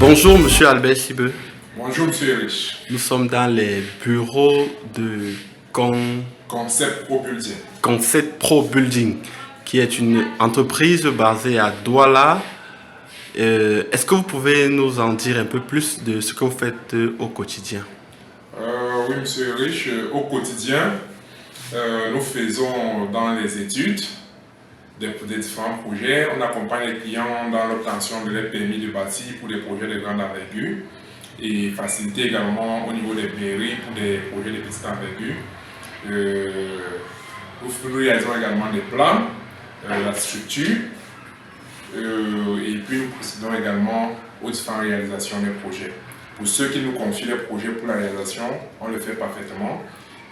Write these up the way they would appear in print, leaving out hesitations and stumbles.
Bonjour Monsieur Albert Sibeux. Bonjour Monsieur Rich. Nous sommes dans les bureaux de Con- Concept propulsé. Concept Pro Building, qui est une entreprise basée à Douala. Est-ce que vous pouvez nous en dire un peu plus de ce que vous faites au quotidien? Oui, Monsieur Rich, au quotidien, nous faisons dans les études des différents projets. On accompagne les clients dans l'obtention de leurs permis de bâtir pour des projets de grande envergure et faciliter également au niveau des mairies pour des projets de petite envergure. Nous réalisons également des plans, la structure, et puis nous procédons également aux différentes réalisations des projets. Pour ceux qui nous confient les projets pour la réalisation, on le fait parfaitement.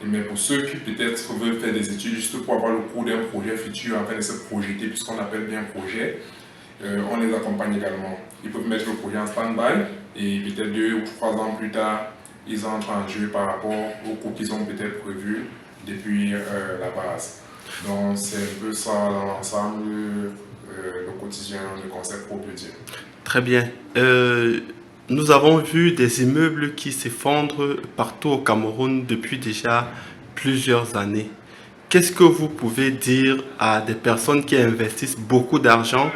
Mais pour ceux qui peut-être veulent faire des études juste pour avoir le coût d'un projet futur afin de se projeter, puisqu'on appelle bien projet, on les accompagne également. Ils peuvent mettre le projet en stand-by et peut-être 2 ou 3 ans plus tard, ils entrent en jeu par rapport aux coûts qu'ils ont peut-être prévus depuis la base. Donc c'est un peu ça dans l'ensemble, le quotidien de Concept Propulsé. Très bien. Nous avons vu des immeubles qui s'effondrent partout au Cameroun depuis déjà plusieurs années. Qu'est-ce que vous pouvez dire à des personnes qui investissent beaucoup d'argent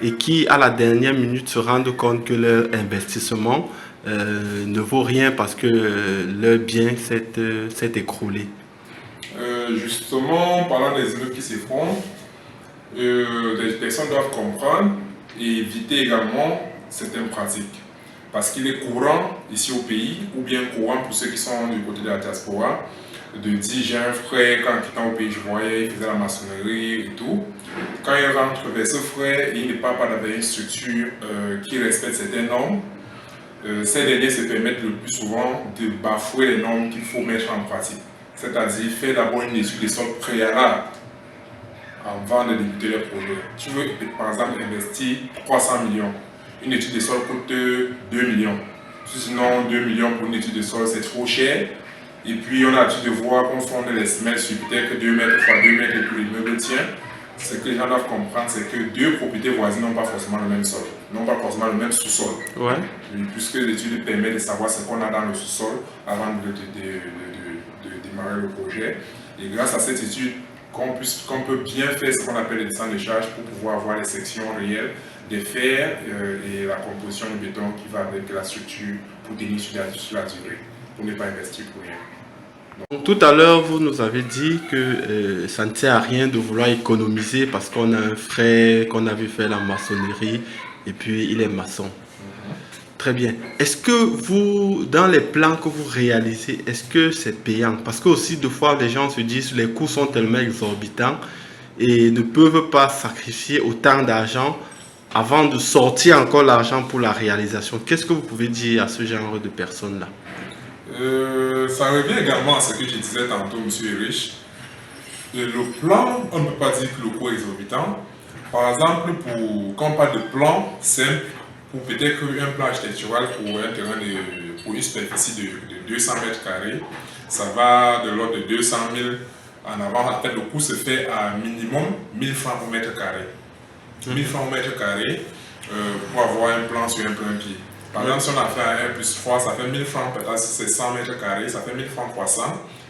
et qui, à la dernière minute, se rendent compte que leur investissement ne vaut rien parce que leur bien s'est écroulé? Justement, parlant des immeubles qui s'effondrent, les personnes doivent comprendre et éviter également certaines pratiques. Parce qu'il est courant ici au pays, ou bien courant pour ceux qui sont du côté de la diaspora, de dire j'ai un frère, quand quittant au pays, je voyais, il faisait la maçonnerie et tout. Quand il rentre vers ce frère, il n'est pas avec une structure qui respecte certaines normes. Ces derniers se permettent le plus souvent de bafouer les normes qu'il faut mettre en pratique. C'est-à-dire faire d'abord une étude de sol préalable avant de débuter le projet. Tu veux par exemple investir 300 millions. Une étude de sol coûte 2 millions. Sinon, 2 millions pour une étude de sol, c'est trop cher. Et puis, on a l'habitude de voir qu'on fonde les semelles sur peut-être 2 mètres x 2 mètres et puis l'immeuble tient. Ce que les gens doivent comprendre, c'est que deux propriétés voisines n'ont pas forcément le même sol, n'ont pas forcément le même sous-sol. Ouais. Puisque l'étude permet de savoir ce qu'on a dans le sous-sol avant de démarrer le projet. Et grâce à cette étude, qu'on peut bien faire ce qu'on appelle les dessins de charge pour pouvoir avoir les sections réelles des fers et la composition du béton qui va avec la structure pour tenir sur la durée, pour ne pas investir pour rien. Donc, tout à l'heure, vous nous avez dit que ça ne sert à rien de vouloir économiser parce qu'on a un frère qu'on a vu faire la maçonnerie et puis il est maçon. Très bien. Est-ce que vous, dans les plans que vous réalisez, est-ce que c'est payant? Parce que aussi, deux fois, les gens se disent que les coûts sont tellement exorbitants et ne peuvent pas sacrifier autant d'argent avant de sortir encore l'argent pour la réalisation. Qu'est-ce que vous pouvez dire à ce genre de personnes-là? Ça revient également à ce que je disais tantôt, M. Erich. Le plan, on ne peut pas dire que le coût est exorbitant. Par exemple, quand on parle de plan simple, pour peut-être un plan architectural pour un terrain pour une superficie de 200 mètres carrés, ça va de l'ordre de 200 000 en avant. En fait, le coût se fait à minimum 1000 francs au mètre carré. 1000 francs au mètre carré pour avoir un plan sur un plein pied. Par exemple, si on a fait un 1+3, ça fait 1000 francs, peut-être si c'est 100 mètres carrés, ça fait 1000 francs 300,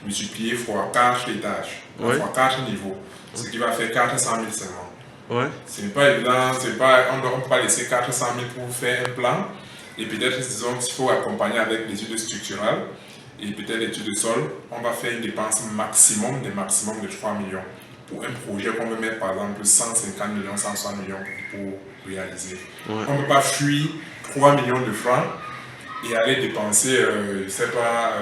multiplié fois 4 étages, fois 4 niveaux, ce qui va faire 400 000 seulement. Ouais. Ce n'est pas évident, on ne peut pas laisser 400 000 pour faire un plan, et peut-être, disons qu'il faut accompagner avec l'étude structurale, et peut-être l'étude de sol, on va faire une dépense maximum de 3 millions. Pour un projet qu'on veut mettre par exemple 150 millions, 160 millions pour réaliser. Ouais. On ne peut pas fuir 3 millions de francs et aller dépenser, je ne sais pas,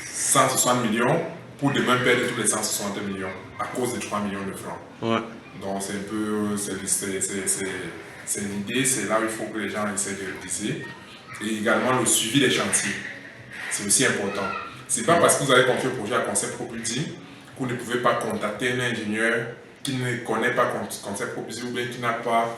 160 millions pour demain perdre tous les 160 millions à cause de 3 millions de francs. Ouais. Donc c'est un peu, c'est l'idée, c'est là où il faut que les gens essaient de réviser. Et également le suivi des chantiers, c'est aussi important. Ce n'est pas parce que vous avez confié le projet à Concept Propulsé vous ne pouvez pas contacter un ingénieur qui ne connaît pas Concept Propulsé ou bien qui n'a pas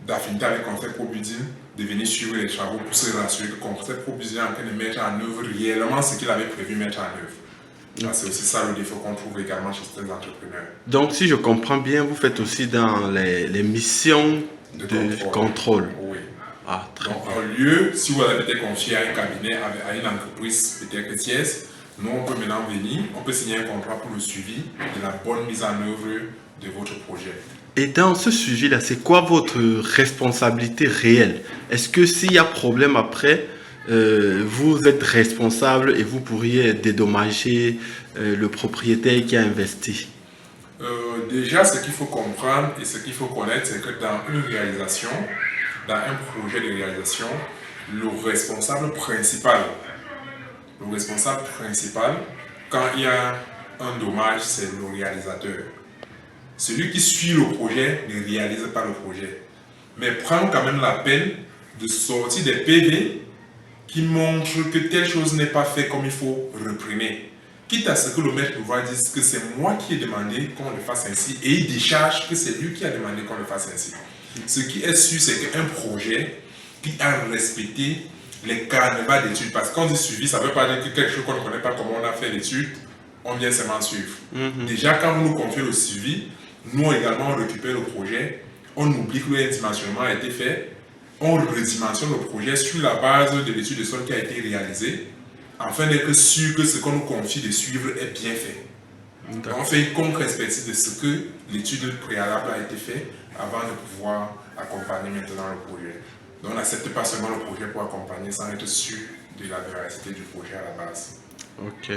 d'affinité avec Concept Propulsé de venir suivre les travaux pour se rassurer que Concept Propulsé est en train de mettre en œuvre réellement ce qu'il avait prévu mettre en œuvre. C'est aussi ça le défaut qu'on trouve également chez certains entrepreneurs. Donc si je comprends bien, vous faites aussi dans les missions de contrôle. Oui. Ah, très Donc, bien. en lieu, si vous avez été confié à un cabinet, à une entreprise, peut-être tierce, nous, on peut maintenant venir, on peut signer un contrat pour le suivi de la bonne mise en œuvre de votre projet. Et dans ce sujet-là, c'est quoi votre responsabilité réelle? Est-ce que s'il y a problème après, vous êtes responsable et vous pourriez dédommager le propriétaire qui a investi? Déjà, ce qu'il faut comprendre et ce qu'il faut connaître, c'est que dans une réalisation, dans un projet de réalisation, le responsable principal, quand il y a un dommage, c'est le réalisateur. Celui qui suit le projet ne réalise pas le projet, mais prend quand même la peine de sortir des PV qui montrent que telle chose n'est pas faite comme il faut reprimer. Quitte à ce que le maître d'ouvrage dise que c'est moi qui ai demandé qu'on le fasse ainsi et il décharge que c'est lui qui a demandé qu'on le fasse ainsi. Ce qui est sûr, c'est qu'un projet qui a respecté les carnavals d'études, parce que quand on dit suivi, ça ne veut pas dire que quelque chose qu'on ne connaît pas comment on a fait l'étude, on vient seulement suivre. Déjà, quand vous nous confiez le suivi, nous également on récupère le projet, on oublie que le dimensionnement a été fait, on redimensionne le projet sur la base de l'étude de sol qui a été réalisée, afin d'être sûr que ce qu'on nous confie de suivre est bien fait. On fait une contre-expertise de ce que l'étude préalable a été faite avant de pouvoir accompagner maintenant le projet. Donc on n'accepte pas seulement le projet pour accompagner sans être sûr de la véracité du projet à la base. Ok.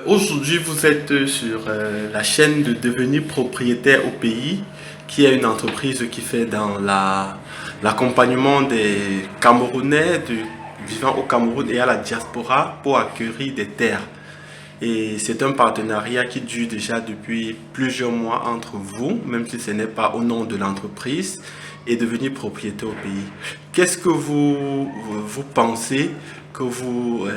Aujourd'hui, vous êtes sur la chaîne de devenir propriétaire au pays, qui est une entreprise qui fait dans l'accompagnement des Camerounais vivant au Cameroun et à la diaspora pour acquérir des terres. Et c'est un partenariat qui dure déjà depuis plusieurs mois entre vous, même si ce n'est pas au nom de l'entreprise, et devenir propriétaire au pays. Qu'est-ce que vous pensez que vous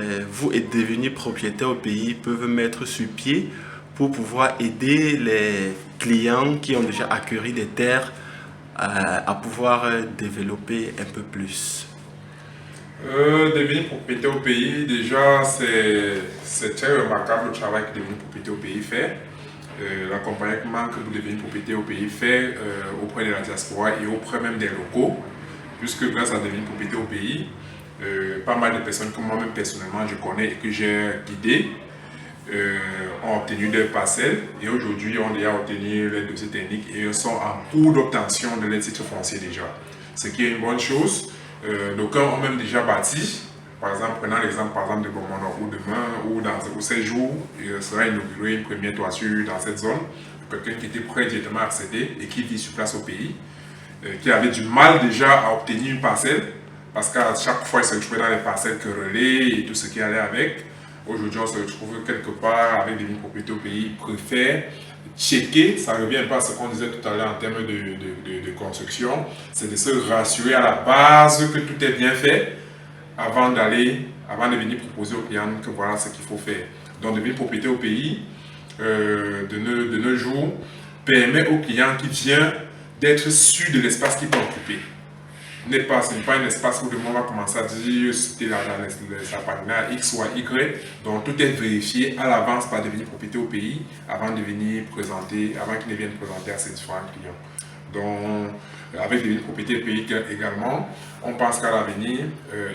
et devenir propriétaire au pays peuvent mettre sur pied pour pouvoir aider les clients qui ont déjà acquis des terres à pouvoir développer un peu plus? Devenir propriétaire au pays, déjà, c'est très remarquable le travail que devenir propriétaire au pays fait. L'accompagnement que vous devenir propriétaire au pays fait auprès de la diaspora et auprès même des locaux, puisque grâce à devenir propriétaire au pays, pas mal de personnes que moi-même personnellement je connais et que j'ai guidées ont obtenu des parcelles et aujourd'hui ont déjà obtenu les dossiers techniques et sont en cours d'obtention de les titres fonciers déjà. Ce qui est une bonne chose. D'aucuns ont même déjà bâti, par exemple, prenant l'exemple par exemple de Bomono ou demain ou ces jours, il sera inauguré une première toiture dans cette zone. Quelqu'un qui était prêt directement à accéder et qui vit sur place au pays, qui avait du mal déjà à obtenir une parcelle, parce qu'à chaque fois il se retrouvait dans les parcelles querellées et tout ce qui allait avec. Aujourd'hui, on se retrouve quelque part avec des propriétés au pays, il préfère checker, ça revient un peu à ce qu'on disait tout à l'heure en termes de construction, c'est de se rassurer à la base que tout est bien fait avant de venir proposer aux clients que voilà ce qu'il faut faire. Donc devenir propriétaire au pays de nos jours permet aux clients qui viennent d'être sûrs de l'espace qu'ils peuvent occuper. Ce n'est pas un espace où le monde va commencer à dire c'était la pagina X ou Y. Donc tout est vérifié à l'avance par devenir propriétaire au pays avant qu'il ne vienne présenter à ses différents clients. Donc avec devenir propriétaire au pays également, on pense qu'à l'avenir,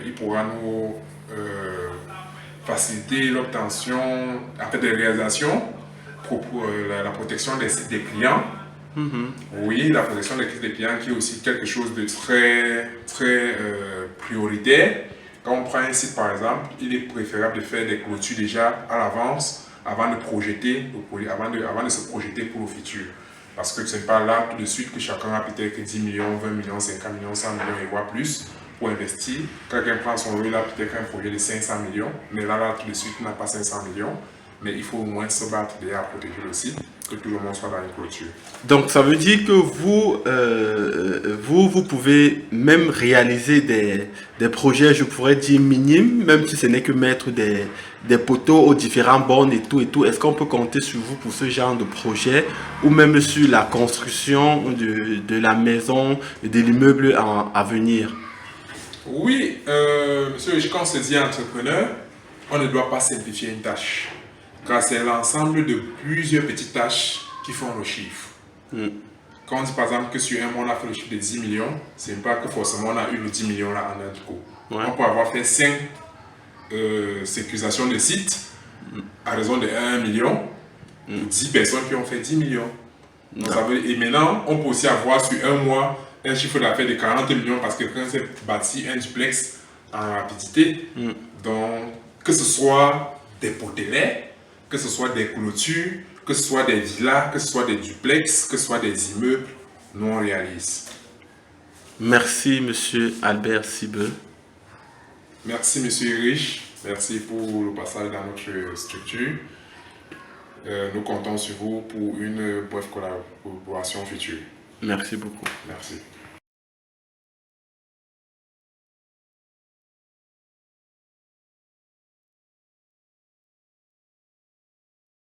il pourra nous faciliter l'obtention, en fait, des réalisations pour la protection des clients. Oui, la protection des clients qui est aussi quelque chose de très prioritaire. Quand on prend un site par exemple, il est préférable de faire des clôtures déjà à l'avance avant de se projeter pour le futur. Parce que ce n'est pas là tout de suite que chacun a peut-être 10 millions, 20 millions, 50 millions, 100 millions et voire plus pour investir. Quelqu'un prend son lot, il a peut-être un projet de 500 millions, mais là tout de suite il n'a pas 500 millions. Mais il faut au moins se battre déjà à protéger le site, que tout le monde soit dans une clôture. Donc ça veut dire que vous pouvez même réaliser des projets, je pourrais dire minimes, même si ce n'est que mettre des poteaux aux différents bornes et tout. Est-ce qu'on peut compter sur vous pour ce genre de projet ou même sur la construction de la maison, de l'immeuble à venir? Oui, monsieur, quand on se dit entrepreneur, on ne doit pas simplifier une tâche. Car c'est l'ensemble de plusieurs petites tâches qui font le chiffre. quand on dit par exemple que sur un mois on a fait le chiffre de 10 millions, c'est pas que forcément on a eu le 10 millions là en un coup. Ouais. On peut avoir fait 5 sécurisations de sites à raison de 1 million pour 10 personnes qui ont fait 10 millions. Donc, ça veut, et maintenant, on peut aussi avoir sur un mois un chiffre d'affaires de 40 millions parce que quelqu'un s'est bâti un duplex en rapidité. Donc, que ce soit des potelets, que ce soit des clôtures, que ce soit des villas, que ce soit des duplex, que ce soit des immeubles, nous on réalise. Merci, monsieur Albert Sibeux. Merci, monsieur Rich. Merci pour le passage dans notre structure. Nous comptons sur vous pour une brève collaboration future. Merci beaucoup. Merci.